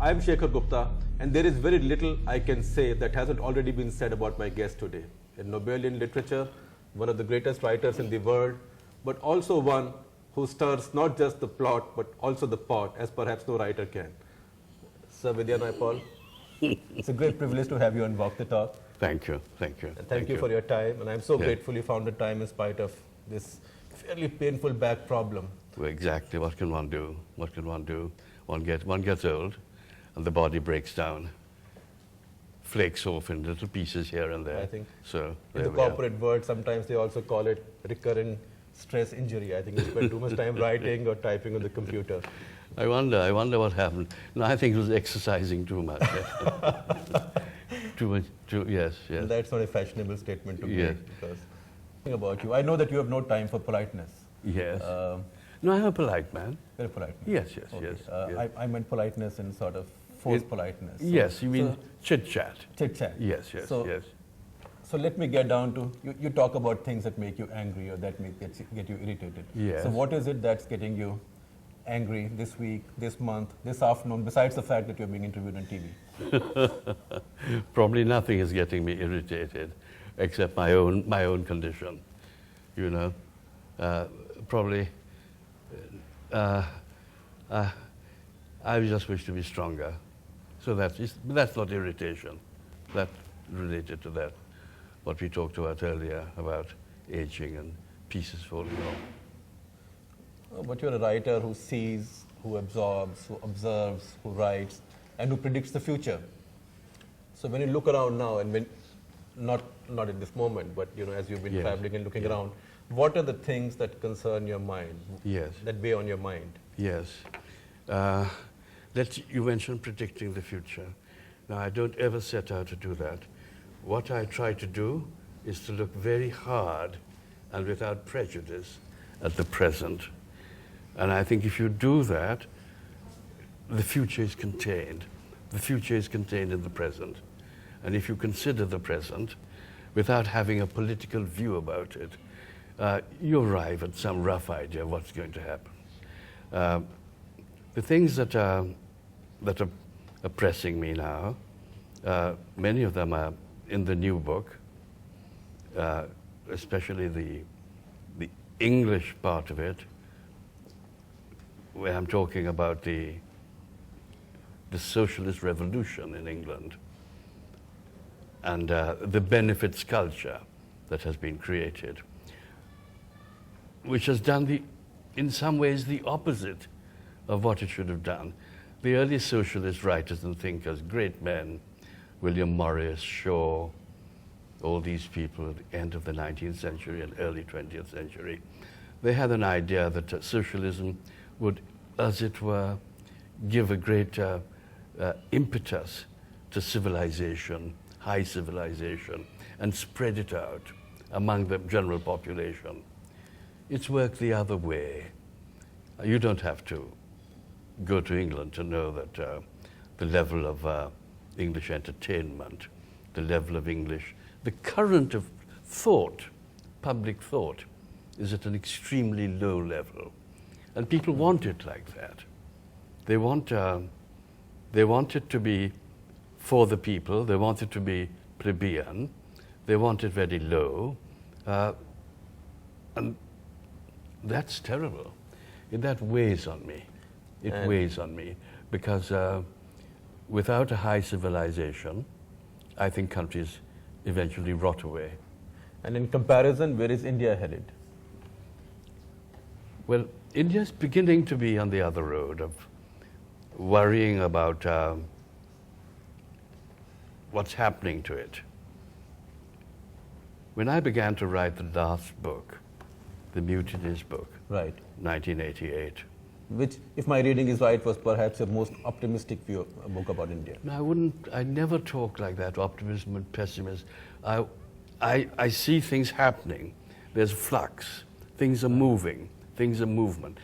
I am Shekhar Gupta, and there is very little I can say that hasn't already been said about my guest today. A Nobelian literature, one of the greatest writers in the world, but also one who stirs not just the plot, but also the pot, as perhaps no writer can. Sir Vidia Naipaul, it's a great privilege to have you on Walk the Talk. Thank you, thank you. And thank you for your time, and I'm so grateful you found the time in spite of this fairly painful back problem. Well, exactly, what can one do? What can one do? One gets old, and the body breaks down, flakes off in little pieces here and there. I think so. In the corporate world, sometimes they also call it recurrent stress injury. I think you spend too much time writing or typing on the computer. I wonder what happened. No, I think it was exercising too much. Yes. And that's not a fashionable statement to Yes. make. Because think about you, I know that you have no time for politeness. Yes. No, I'm a polite man. Very polite. Yes. I meant politeness in sort of forced politeness. Yes, you mean chit-chat. Chit-chat. Yes. So let me get down to, you talk about things that make you angry or that get you irritated. Yes. So what is it that's getting you angry this week, this month, this afternoon, besides the fact that you're being interviewed on TV? Probably nothing is getting me irritated except my own condition, you know. I just wish to be stronger. So that's not irritation. That's related to that, what we talked about earlier, about aging and pieces falling off. But you're a writer who sees, who absorbs, who observes, who writes, and who predicts the future. So when you look around now, and when not at this moment, but as you've been traveling and looking around, what are the things that concern your mind? Yes. That weigh on your mind? Yes. You mentioned predicting the future. Now, I don't ever set out to do that. What I try to do is to look very hard and without prejudice at the present. And I think if you do that, the future is contained. The future is contained in the present. And if you consider the present without having a political view about it, you arrive at some rough idea of what's going to happen. The things that are oppressing me now, many of them are in the new book, especially the English part of it, where I'm talking about the socialist revolution in England and the benefits culture that has been created, which has done in some ways the opposite of what it should have done. The early socialist writers and thinkers, great men, William Morris, Shaw, all these people at the end of the 19th century and early 20th century, they had an idea that socialism would, as it were, give a great impetus to civilization, high civilization, and spread it out among the general population. It's worked the other way. You don't have to go to England to know that the level of English entertainment, the level of English, the current of thought, public thought, is at an extremely low level. And people want it like that. They want it to be for the people, they want it to be plebeian, they want it very low, and that's terrible. That weighs on me. It weighs on me because without a high civilization, I think countries eventually rot away. And in comparison, where is India headed? Well, India's beginning to be on the other road of worrying about what's happening to it. When I began to write the last book, the Mutineers book, right, 1988. Which, if my reading is right, was perhaps your most optimistic view of a book about India. No, I never talk like that, optimism and pessimism. I see things happening. There's flux. Things are moving. Things are movement.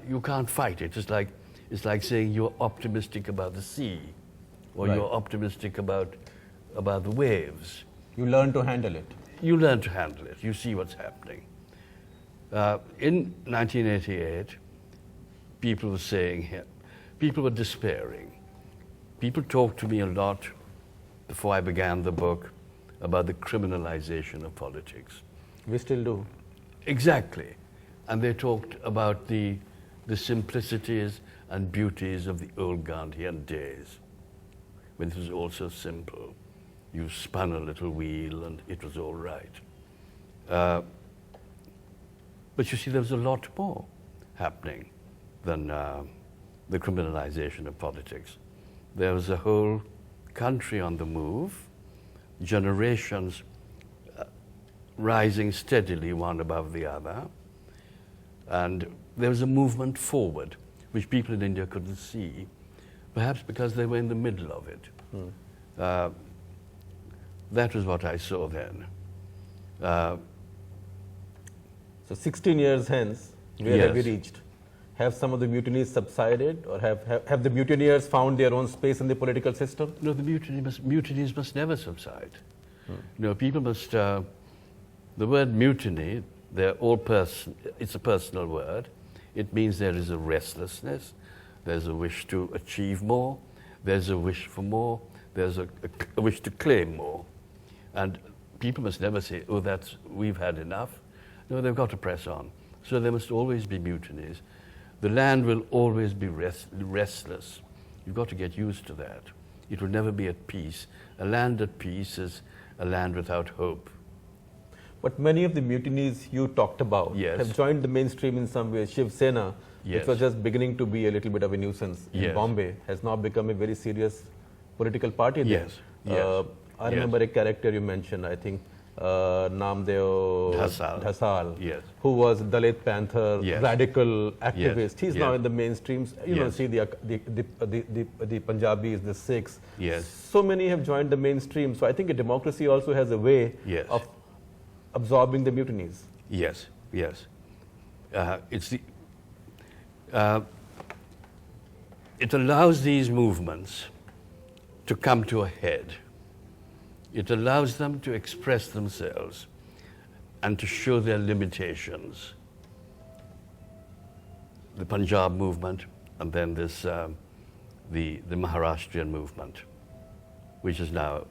You can't fight it. It's like saying you're optimistic about the sea, or you're optimistic about the waves. You learn to handle it. You learn to handle it. You see what's happening. In 1988, people were despairing. people talked to me a lot before I began the book about the criminalization of politics. We still do. Exactly. And they talked about the simplicities and beauties of the old Gandhian days, when it was all so simple. You spun a little wheel and it was all right. But you see, there was a lot more happening than the criminalization of politics. There was a whole country on the move, generations rising steadily one above the other, and there was a movement forward, which people in India couldn't see, perhaps because they were in the middle of it. That was what I saw then. So 16 years hence, where have we Yes. reached? Have some of the mutinies subsided, or have the mutineers found their own space in the political system? No, the mutinies must never subside. No, people must, the word mutiny, it's a personal word. It means there is a restlessness, there's a wish to achieve more, there's a wish for more, there's a wish to claim more. And people must never say, oh, we've had enough. No, they've got to press on. So there must always be mutinies. The land will always be restless. You've got to get used to that. It will never be at peace. A land at peace is a land without hope. But many of the mutinies you talked about Yes. have joined the mainstream in some way. Shiv Sena, Yes. which was just beginning to be a little bit of a nuisance in Yes. Bombay, has now become a very serious political party there. Yes. Yes. I Yes. remember a character you mentioned, I think, Namdeo Dhasal. Yes. who was Dalit Panther, Yes. radical activist. He's now Yes. in the mainstreams. You know, Yes. see the Punjabis, the Sikhs. Yes. So many have joined the mainstream. So I think a democracy also has a way Yes. of absorbing the mutinies. Yes, yes. It allows these movements to come to a head. It allows them to express themselves and to show their limitations. The Punjab movement, and then this, the Maharashtrian movement, which is now,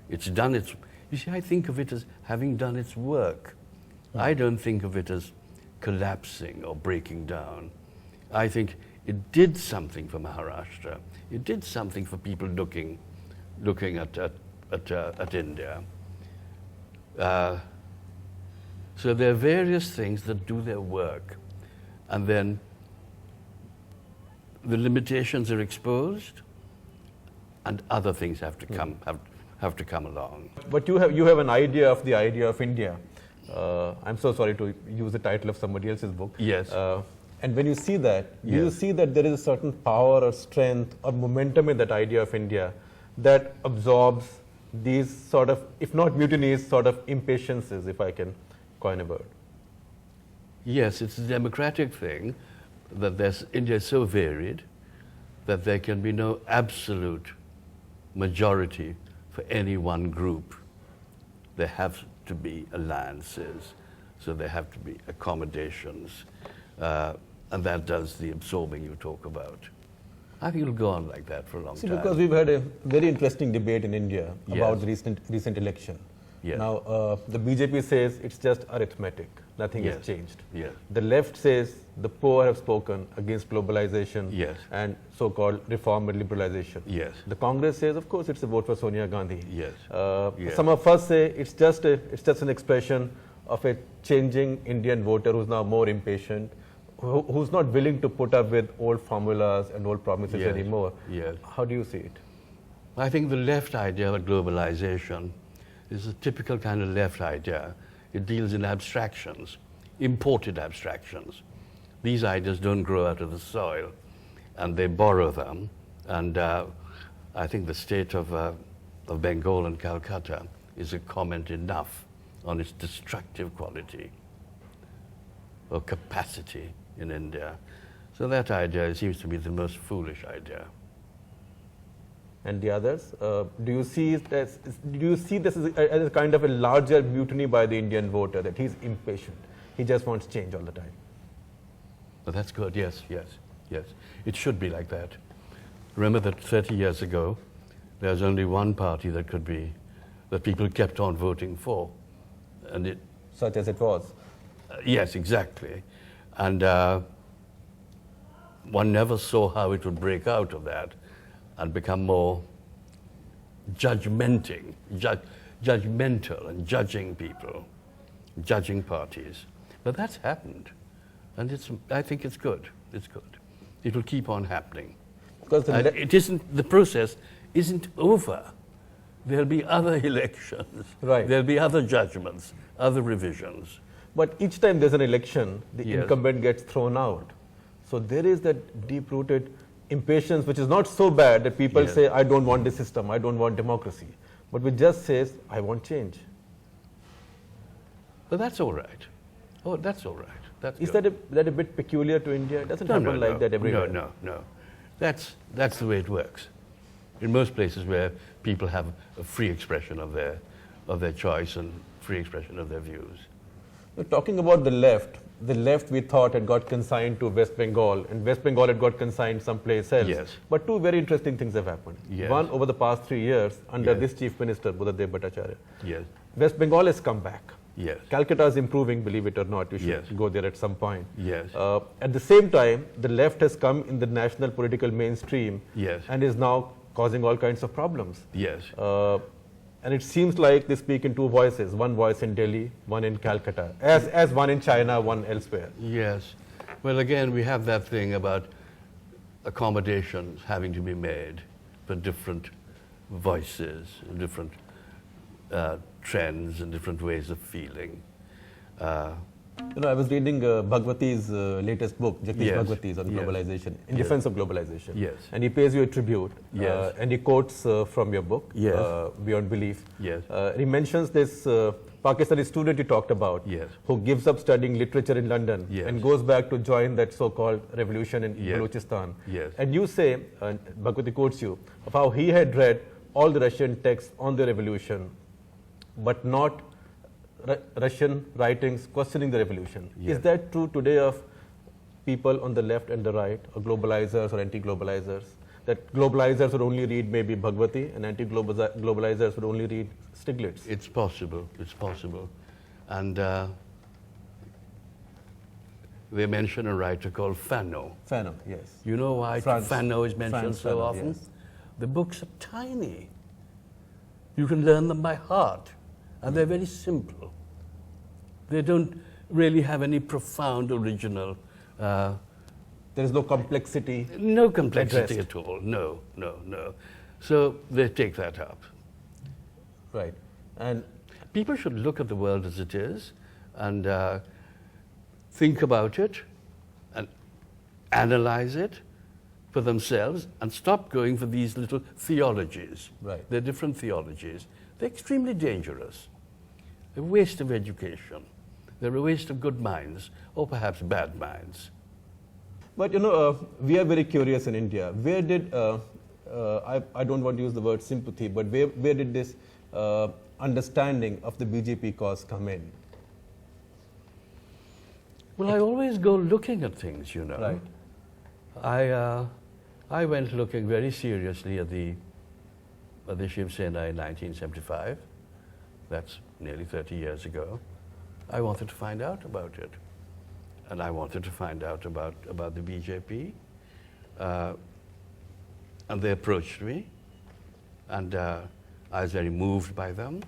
it's done its, you see, I think of it as having done its work. I don't think of it as collapsing or breaking down. I think it did something for Maharashtra. It did something for people looking at India. So there are various things that do their work, and then the limitations are exposed, and other things have to come have to come along. But you have an idea of the idea of India. I'm so sorry to use the title of somebody else's book. Yes. And when you see that, do you Yes. see that there is a certain power or strength or momentum in that idea of India that absorbs these sort of, if not mutinies, sort of impatiences, if I can coin a word? Yes, it's a democratic thing that India is so varied that there can be no absolute majority for any one group. There have to be alliances, so there have to be accommodations, and that does the absorbing you talk about. I think it'll go on like that for a long See, time. because we've had a very interesting debate in India about Yes. the recent election. Yes. Now, the BJP says it's just arithmetic. Nothing has Yes. changed. Yes. The left says the poor have spoken against globalization Yes. and so-called reform and liberalization. Yes. The Congress says, of course, it's a vote for Sonia Gandhi. Yes. Yes. Some of us say it's just an expression of a changing Indian voter who's now more impatient, who's not willing to put up with old formulas and old promises Yes. anymore. Yes. How do you see it? I think the left idea of globalization is a typical kind of left idea. It deals in abstractions, imported abstractions. These ideas don't grow out of the soil, and they borrow them. And I think the state of Bengal and Calcutta is a comment enough on its destructive quality or capacity in India. So that idea seems to be the most foolish idea. And the others, do you see this as a kind of a larger mutiny by the Indian voter, that he's impatient, he just wants change all the time? But that's good, yes, yes, yes. It should be like that. Remember that 30 years ago, there was only one party that people kept on voting for. And it, Such as it was. yes, exactly. And one never saw how it would break out of that and become more judgmental and judging people, judging parties. But that's happened. And I think it's good. It's good. It will keep on happening. Because The process isn't over. There'll be other elections. Right. There'll be other judgments, other revisions. But each time there's an election, the Yes. incumbent gets thrown out. So there is that deep-rooted impatience, which is not so bad that people Yes. say, I don't want this system, I don't want democracy. But which just says, I want change. But that's all right. Oh, that's all right. That's Is good. that a bit peculiar to India? It doesn't No, happen no, like no. that everywhere. No. That's the way it works. In most places where people have a free expression of their choice and free expression of their views. Now, talking about the left we thought had got consigned to West Bengal, and West Bengal had got consigned someplace else. Yes. But two very interesting things have happened. Yes. One, over the past 3 years, under Yes. this Chief Minister, Buddhadev Bhattacharya, Yes, West Bengal has come back. yes, Calcutta is improving, believe it or not. You should Yes. go there at some point. yes, At the same time, the left has come in the national political mainstream yes, and is now causing all kinds of problems. yes. And it seems like they speak in two voices, one voice in Delhi, one in Calcutta, as one in China, one elsewhere. Yes. Well, again, we have that thing about accommodations having to be made for different voices, different trends, and different ways of feeling. I was reading Bhagwati's latest book, Jagdish Yes. Bhagwati's on Yes. globalization, in Yes. defense of globalization. Yes. And he pays you a tribute. Yes. And he quotes from your book, Yes. Beyond Belief. Yes. He mentions this Pakistani student you talked about, Yes. who gives up studying literature in London Yes. and goes back to join that so-called revolution in Yes. Balochistan. Yes. And you say, Bhagwati quotes you, of how he had read all the Russian texts on the revolution, but not Russian writings questioning the revolution. Yes. Is that true today of people on the left and the right, or globalizers or anti-globalizers? That globalizers would only read maybe Bhagwati and anti-globalizers would only read Stiglitz? It's possible. It's possible. And they mention a writer called Fanon. Fanon, yes. You know why Franz- Fanon is mentioned Franz so Fanon, often? yes. The books are tiny. You can learn them by heart, and they're very simple. They don't really have any profound original, There is no complexity. no complexity Addressed. at all. No. So they take that up. Right. And People should look at the world as it is and think about it and analyze it for themselves and stop going for these little theologies. Right. They're different theologies. They're extremely dangerous. They're a waste of education. They're a waste of good minds, or perhaps bad minds. But we are very curious in India. Where did, I don't want to use the word sympathy, but where did this understanding of the BJP cause come in? Well, I always go looking at things, you know. Right. I went looking very seriously at the Shiv Sena in 1975. That's nearly 30 years ago. I wanted to find out about it. And I wanted to find out about the BJP. And they approached me. And I was very moved by them.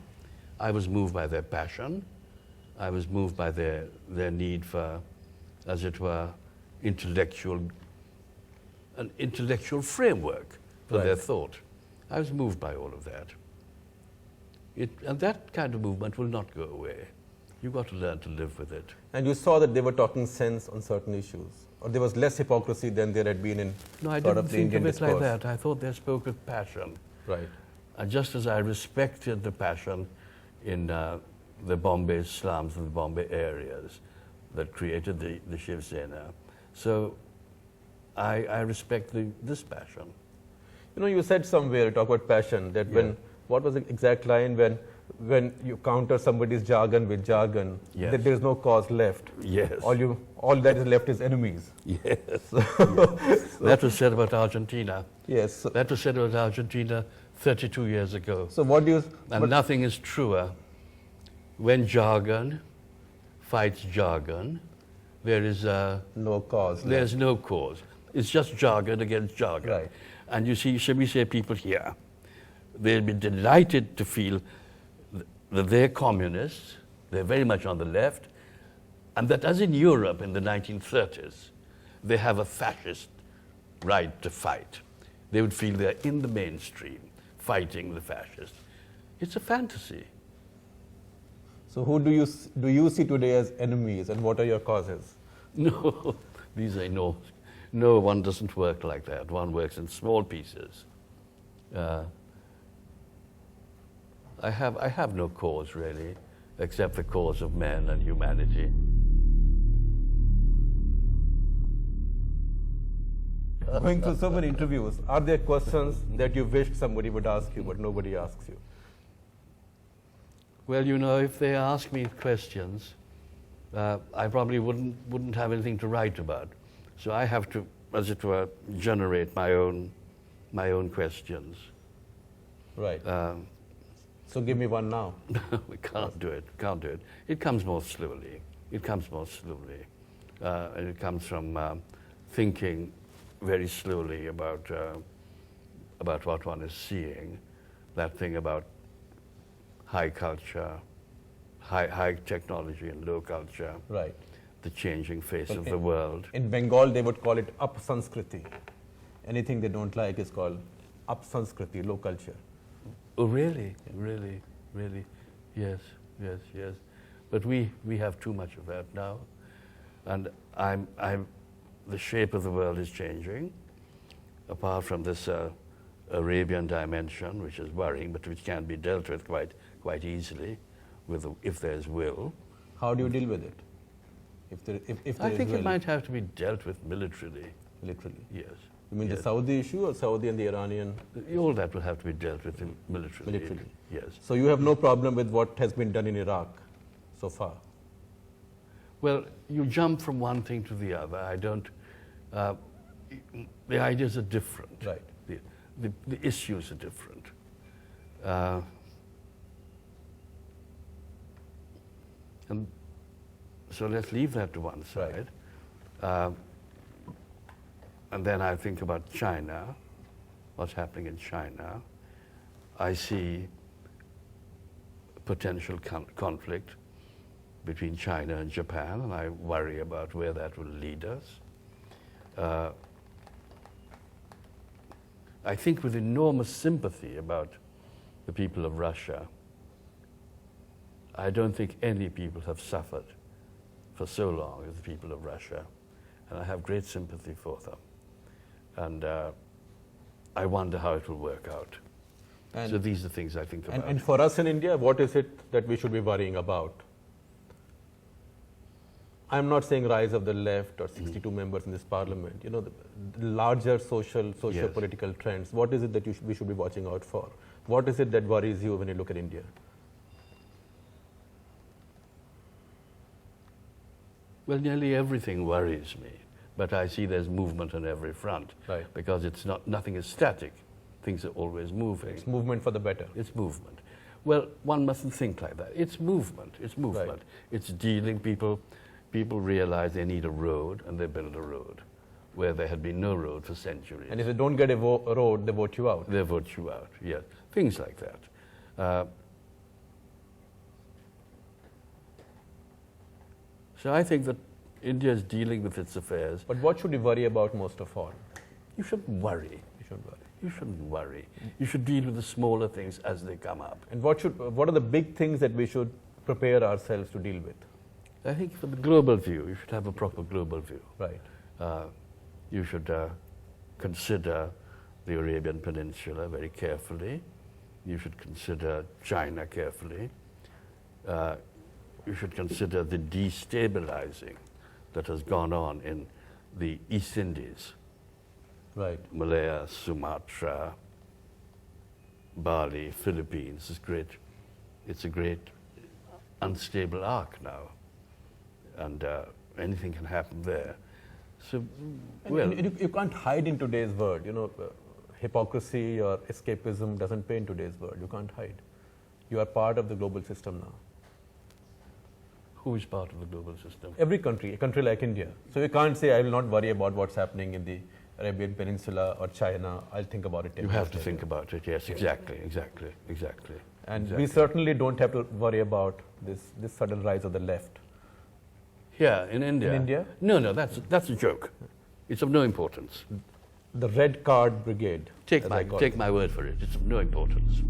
I was moved by their passion. I was moved by their need for, as it were, an intellectual framework for Right. their thought. I was moved by all of that. And that kind of movement will not go away. You've got to learn to live with it. And you saw that they were talking sense on certain issues, or there was less hypocrisy than there had been in No, I sort didn't of the think Indian of it discourse. like that. I thought they spoke with passion. Right. And just as I respected the passion in the Bombay slums and the Bombay areas that created the Shiv Sena, so I respect this passion. You said somewhere, you talk about passion, that when, what was the exact line, when when you counter somebody's jargon with jargon, Yes. that there is no cause left. Yes. All that is left is enemies. Yes. Yes. That was said about Argentina. Yes. That was said about Argentina 32 years ago. So what do you? And nothing is truer. When jargon fights jargon, there is no cause. there's no cause. It's just jargon against jargon. Right. And you see, shall we say, people here, they'll be delighted to feel that they're communists, they're very much on the left, and that as in Europe in the 1930s, they have a fascist right to fight. They would feel they're in the mainstream, fighting the fascists. It's a fantasy. So who do you see today as enemies, and what are your causes? No, these are no, one doesn't work like that. One works in small pieces. I have no cause really, except the cause of men and humanity. Going through so many interviews, are there questions that you wished somebody would ask you, but nobody asks you? Well, you know, if they ask me questions, I probably wouldn't have anything to write about. So I have to, as it were, generate my own questions. Right. So give me one now. We can't do it. Can't do it. It comes more slowly. It comes more slowly, and it comes from thinking very slowly about what one is seeing. That thing about high culture, high technology and low culture. Right. The changing face But of the world. In Bengal, they would call it up Sanskriti. Anything they don't like is called up Sanskriti, low culture. Oh, really? Really? Really? Yes, yes, yes. But we have too much of that now. And the shape of the world is changing, apart from this Arabian dimension, which is worrying, but which can be dealt with quite easily, if there's will. How do you deal with it? If there I is think will? it might have to be dealt with militarily. Literally. Yes. You mean Yes. the Saudi issue or Saudi and the Iranian? All that will have to be dealt with militarily. Militarily. Yes. So you have no problem with what has been done in Iraq so far? Well, you jump from one thing to the other. I don't. The ideas are different. Right. The issues are different. And so let's leave that to one side. And then I think about China, what's happening in China. I see potential conflict between China and Japan, and I worry about where that will lead us. I think with enormous sympathy about the people of Russia. I don't think any people have suffered for so long as the people of Russia, and I have great sympathy for them. And I wonder how it will work out. And so these are things I think about. And for us in India, what is it that we should be worrying about? I'm not saying rise of the left or 62 members in this parliament. You know, the larger socio-political trends. What is it that we should be watching out for? What is it that worries you when you look at India? Well, nearly everything worries me, but I see there's movement on every front. Right. Because nothing is static. Things are always moving. It's movement for the better. It's movement. Well, one mustn't think like that. It's movement. It's movement. Right. It's dealing. People realize they need a road, and they build a road where there had been no road for centuries. And if they don't get a road, they vote you out. They vote you out, yes. Things like that. So I think that India is dealing with its affairs. But what should you worry about most of all? You shouldn't worry. You shouldn't worry. You shouldn't worry. You should deal with the smaller things as they come up. And what are the big things that we should prepare ourselves to deal with? I think for the global view, you should have a proper global view. Right. You should consider the Arabian Peninsula very carefully. You should consider China carefully. You should consider the destabilizing that has gone on in the East Indies. Right. Malaya, Sumatra, Bali, Philippines, this great it's a great unstable arc now, and anything can happen there. So, well, And you can't hide in today's world. Hypocrisy or escapism doesn't pay in today's world. You can't hide. You are part of the global system now. who is part of the global system? Every country, a country like India. So you can't say, I will not worry about what's happening in the Arabian Peninsula or China. I'll think about it. 10 You have years to later. think about it, yes, exactly. And exactly. we certainly don't have to worry about this sudden rise of the left. Here in India? In India? No, that's a joke. It's of no importance. The red card brigade. Take as I call it. my word for it. It's of no importance.